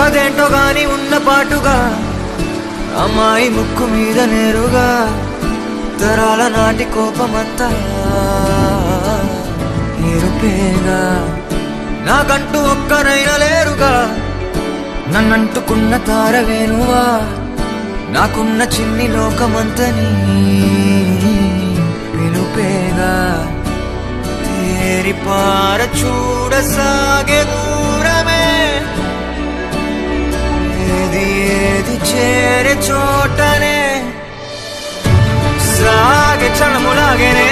అదేంటో గాని ఉన్న పాటుగా అమ్మాయి ముక్కు మీద నేరుగా తరాల నాటి కోపమంతా ఎరుపేగా నాకంటూ ఒక్కరైనా లేరుగా నన్నంటుకున్న తారవేనువా నాకున్న చిన్ని లోకమంతని పిలుపేగా తేరిపార చూడసాగే దూరమే ఏది ఏది చేరే చోటనే సాగే చలములాగేనే